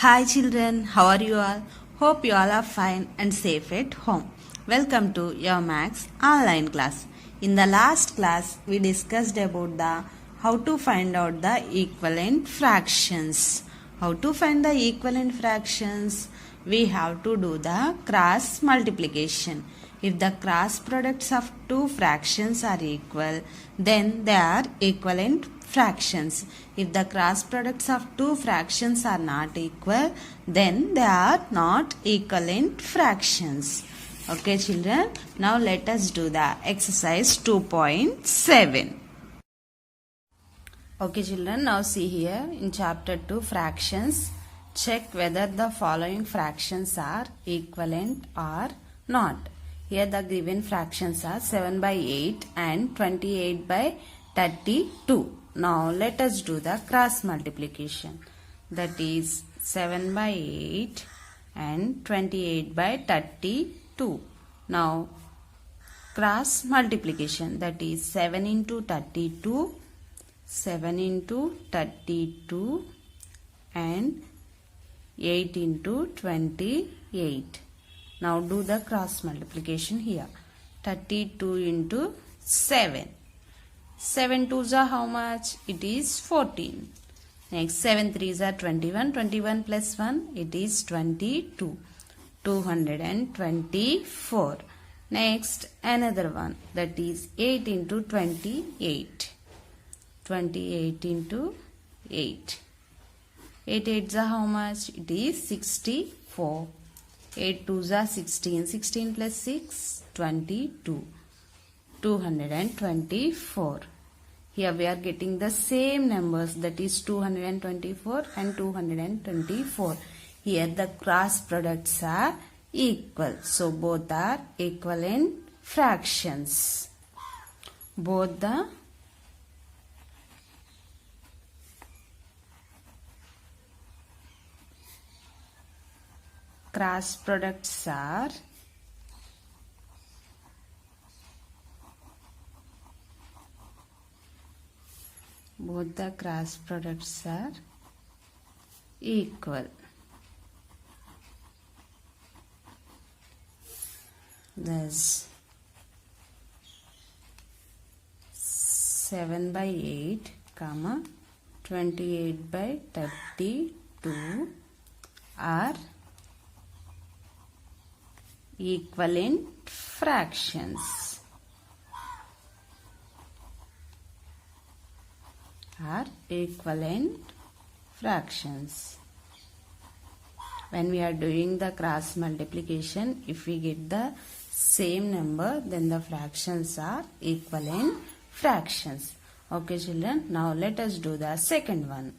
Hi children, how are you all? Hope you all are fine and safe at home. Welcome to your Max online class. In the last class, we discussed about the how to find out the equivalent fractions. How to find the equivalent fractions? We have to do the cross multiplication. If the cross products of two fractions are equal, then they are equivalent fractions. If the cross products of two fractions are not equal, then they are not equivalent fractions. Okay children, now let us do the exercise 2.7. Okay children, now see here in chapter 2 fractions, check whether the following fractions are equivalent or not. Here the given fractions are 7 by 8 and 28 by 32. Now let us do the cross multiplication. That is 7 by 8 and 28 by 32. Now cross multiplication, that is 7 into 32, 7 into 32 and 8 into 28. Now do the cross multiplication here. 32 into 7. 7 twos are how much? It is 14. Next 7 threes are 21. 21 plus 1, it is 22. 224. Next another one, that is 8 into 28. 28 into 8. 8 eights are how much? It is 64. 8 twos are 16. 16 plus 6, 22. 224. Here we are getting the same numbers, that is 224 and 224. Here the cross products are equal. So both are equivalent fractions. Both the cross products are equal. Thus 7 by 8, 28 by 32 are equivalent fractions. When we are doing the cross multiplication, if we get the same number, then the fractions are equivalent fractions. Okay children, now let us do the second one.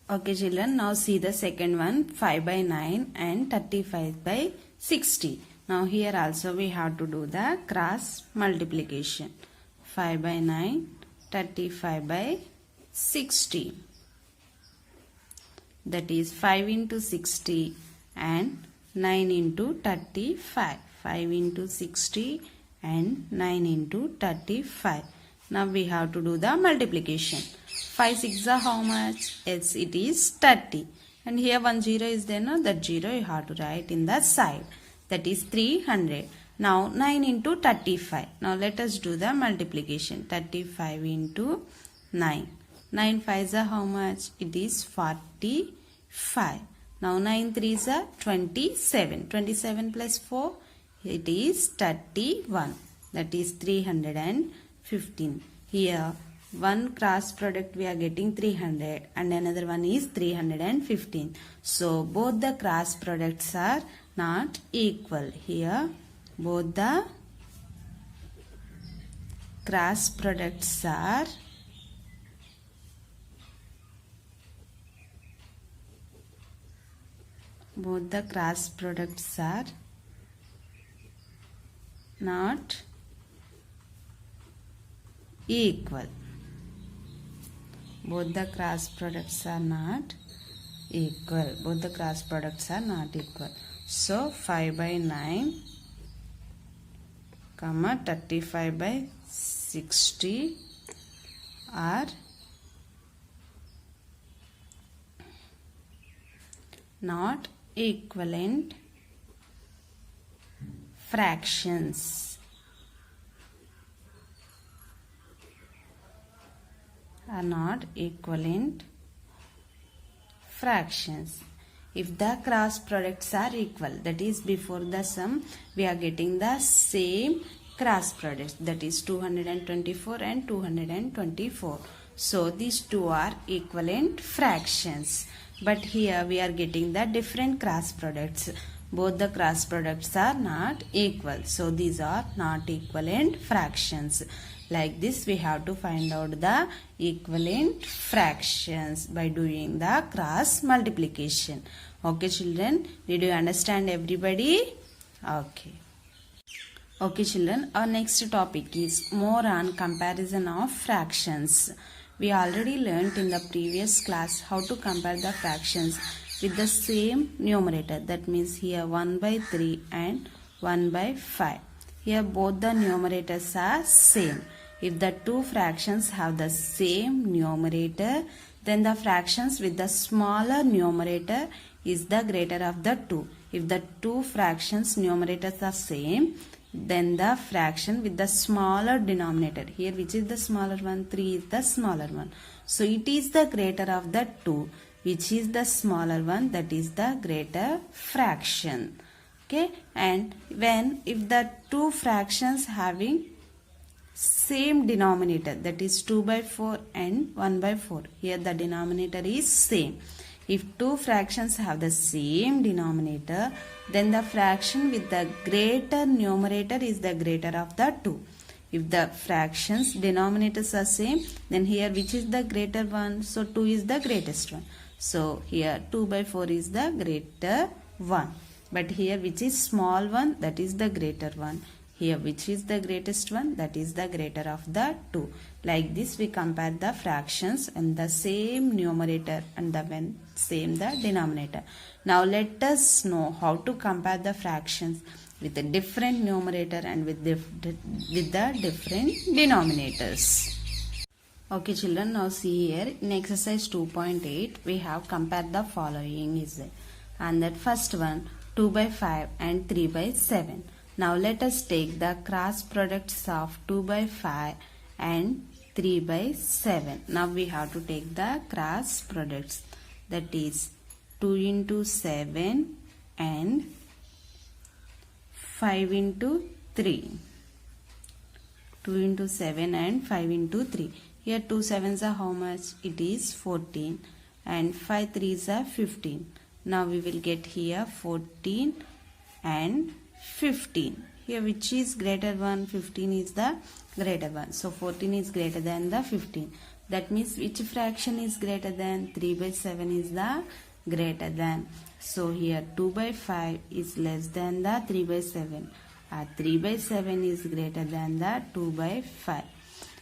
Okay children, now see the second one, 5 by 9 and 35 by 60. Now here also we have to do the cross multiplication. 5 by 9, 35 by 60. That is 5 into 60 and 9 into 35. 5 into 60 and 9 into 35. Now we have to do the multiplication. 5 6 are how much? Yes, it is 30. And here 1 0 is there, no? That 0 you have to write in the side. That is 300. Now 9 into 35. Now let us do the multiplication. 35 into 9. 9 5s are how much? It is 45. Now 9 3s are 27. 27 plus 4, it is 31. That is 315. Here one cross product we are getting 300 and another one is 315. So both the cross products are not equal. Here both the cross products are not equal. Both the cross products are not equal. So 5 by 9, 35 by 60 are not equivalent fractions. Are not equivalent fractions. If the cross products are equal, that is before the sum we are getting the same cross products, that is 224 and 224. So these two are equivalent fractions. But here we are getting the different cross products. Both the cross products are not equal. So these are not equivalent fractions. Like this we have to find out the equivalent fractions by doing the cross multiplication. Okay children, did you understand everybody? Okay. Okay children, our next topic is more on comparison of fractions. We already learnt in the previous class how to compare the fractions with the same numerator. That means here 1 by 3 and 1 by 5. Here both the numerators are same. If the two fractions have the same numerator, then the fractions with the smaller numerator is the greater of the two. If the two fractions numerators are same, then the fraction with the smaller denominator, here which is the smaller one, 3 is the smaller one. So it is the greater of the two, which is the smaller one, that is the greater fraction. Okay, and if the two fractions having same denominator, that is 2 by 4 and 1 by 4, here the denominator is same. If two fractions have the same denominator, then the fraction with the greater numerator is the greater of the two. If the fractions denominators are same, then here which is the greater one? So 2 is the greatest one. So here 2 by 4 is the greater one. But here which is small one? That is the greater one. Here which is the greatest one? That is the greater of the two. Like this we compare the fractions and the same numerator and the same the denominator. Now let us know how to compare the fractions with the different numerator and with the different denominators. Okay children, now see here in exercise 2.8 we have compared the following is it. And that first one 2 by 5 and 3 by 7. Now let us take the cross products of 2 by 5 and 3 by 7. Now we have to take the cross products, that is 2 into 7 and 5 into 3. 2 into 7 and 5 into 3. Here 2 sevens are how much? It is 14 and 5 threes are 15. Now we will get here 14 and 15. Here which is greater one? 15 is the greater one. So 14 is greater than the 15. That means which fraction is greater than? 3 by 7 is the greater than. So here 2 by 5 is less than the 3 by 7. 3 by 7 is greater than the 2 by 5.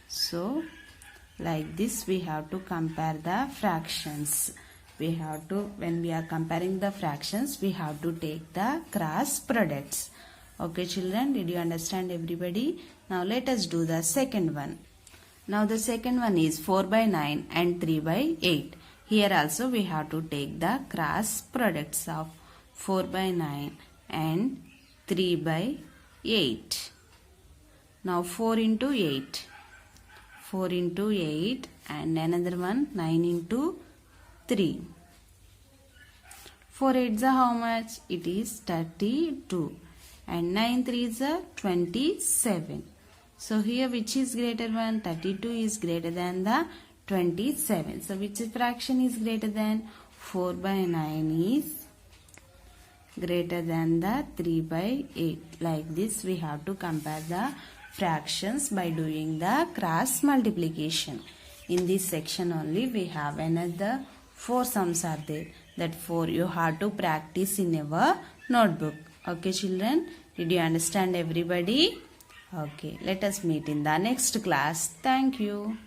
So like this we have to compare the fractions. We have to, when we are comparing the fractions, we have to take the cross products. Okay children, did you understand everybody? Now let us do the second one. Now the second one is 4 by 9 and 3 by 8. Here also we have to take the cross products of 4 by 9 and 3 by 8. Now 4 into 8. 4 into 8 and another one 9 into 3. 4 8s are how much? It is 32 and 9 3s are 27. So here which is greater one? 32 is greater than the 27. So which fraction is greater than? 4 by 9 is greater than the 3 by 8. Like this we have to compare the fractions by doing the cross multiplication. In this section only we have another 4 sums are there. That 4 you have to practice in your notebook. Okay children, did you understand everybody? Okay, let us meet in the next class. Thank you.